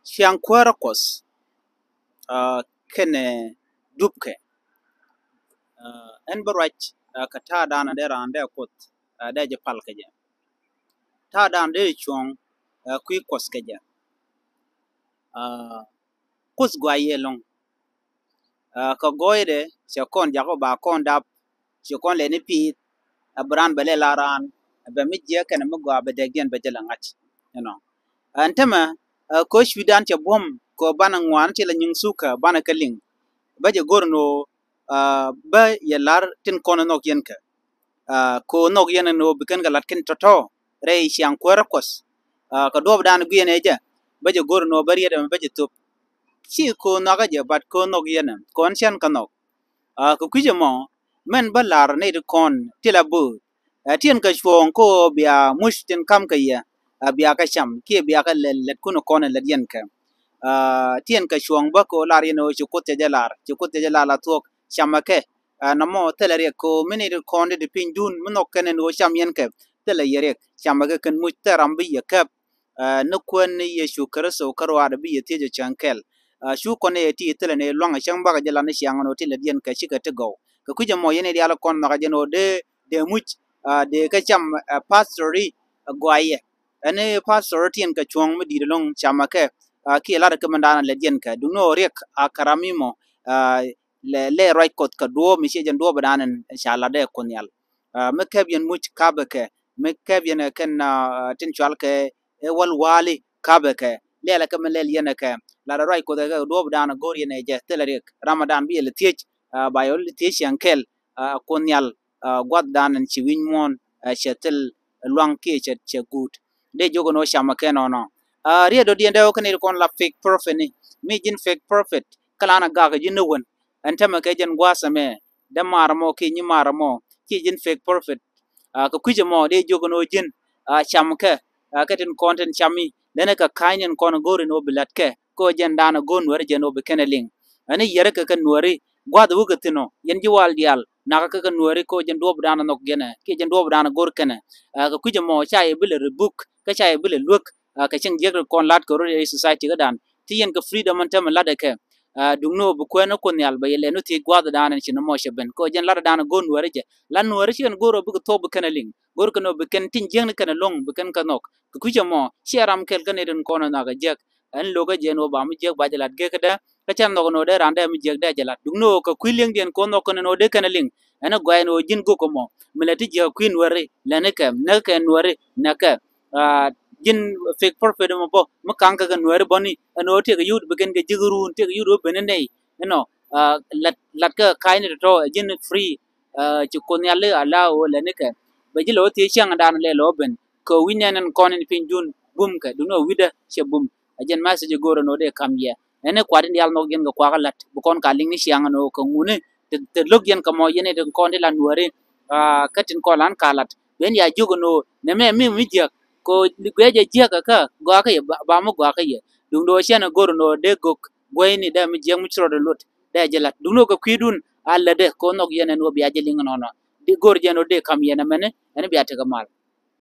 Chiang Quaracos, Kene Dupke, Enberach, Kata Dan and there and there quote, Deja Palkaja. Tadan de Chong, Quick Coscaja, Cos Guaye long, Kagoide, Chacon Jacoba Condap, Chacon Lenny Pete, a brand Belelaran, a Bemidjak and a Muga Bedegian Bedelangach, you know. And Tema, Coach Vidancha Bom, Ko Banang one till a Yung Suka, Banakaling, Baja Gorno, Ba Yalar Tin Konanok Yenka, Ko Nok Yen no Bekan Galatkin Toto, Ray Chiang Quaracos. Ka dob dan guen eja baje gor no bari da baje top chi ko naga je bat ko nog yena kon chen kanok ko kuje mo men balar ne de kon tilabu tien ka chwon ko bia mush tin kam ka ya bia ka cham ke bia ka let kuno kon le yen ka tien ka chwon ba ko lar yeno chu ko te jalar la tok chamake na mo telere ko mini de kon de pin dun monok ken no cham yen ka tele yere chamake kan much tarambi ya ka no kwen Yesu Kristo karwa da bi yete je chankel shu kone yeti tele ne longa chang baga jala ne chiang no tele dien ka chika te go ka kuje mo yene diala kon na jeno de much de ka cham pastori gwaye ane pastor tien ka chong mi di long chama ke ki la ka mandana le dien ka du no rek akaramimo le right kot ka do mi che jan do badanen inshallah de konyal me ke bien much ka ba ke me ke bien ken tin chwal ke wal wali kabeke lela ka melel yene ka la rai ko daga do bdana gor yene je telerek ramadan bi le tiech ba yo le tiech yankel konyal god danan ci win mon chetel luang ke che gut de jogo no shama ke no ria do diende o kan kon la fake prophet ni mi jin fake prophet kala na ga jin won antama ke jen gwasa me da maramo ke ni maramo ki jin fake prophet ko kuje mo de jogo no jin sham ke katin content chami dene ka kanyen kon gori no bilatke ko jenda na gon wari jeno be keneling ani yere ka kan wari gwad wugatino yenji wal dial na ka kan wari ko jendo bdana nok gene ke jendo bdana gor kene ka kuje mo chaye bile rebook ka chaye bile look ka chen jegre kon lat ko ro society ga dan ti yen ka freedom an tam lada ke dungno bu ko no kon yal ba yele no ti gwad dana chin mo sheben ko jen lada dana gon wari je lan wari chen goro bu to bu keneling gor kano be ken tin jeng kana long be ken kanok kuja mo sharam kel kan eden kono na ga jek an loga jeno ba mu jek ba jalat ge kada ka chan no de randa mu jek da jalat dugno ka kwileng den kono kono no de kana ling ana gwa no jin go ko mo melati je kwin wari lane ka na ka wari na ka jin fake prophet mo bo mu kan ka wari boni ano te ga yud be ken ga jiguru te ga yud be ne no lat ka kaini to jin free ci kon yalle ala o lane ka ba jilo te chang dan le lo ben ko winyanan konin pinjun bum ka duno wida che bum ajen message goro no de kam ye ene kwadin yal no gen ga kwagalat bu kon ka lingni siang no ko ngune te log yen ka mo yene de kon de lan wore katin ko lan kalat ben ya jugo no ne mi je ko gweje je ka gwa ka ba mo gwa ka ye dundo chen goro no de gok gweni da mi je mu chro de lot da jelat duno ko kwidun alla de ko no yene no biya je linga no no di gor je no de kam yene mene ene biya te ga mal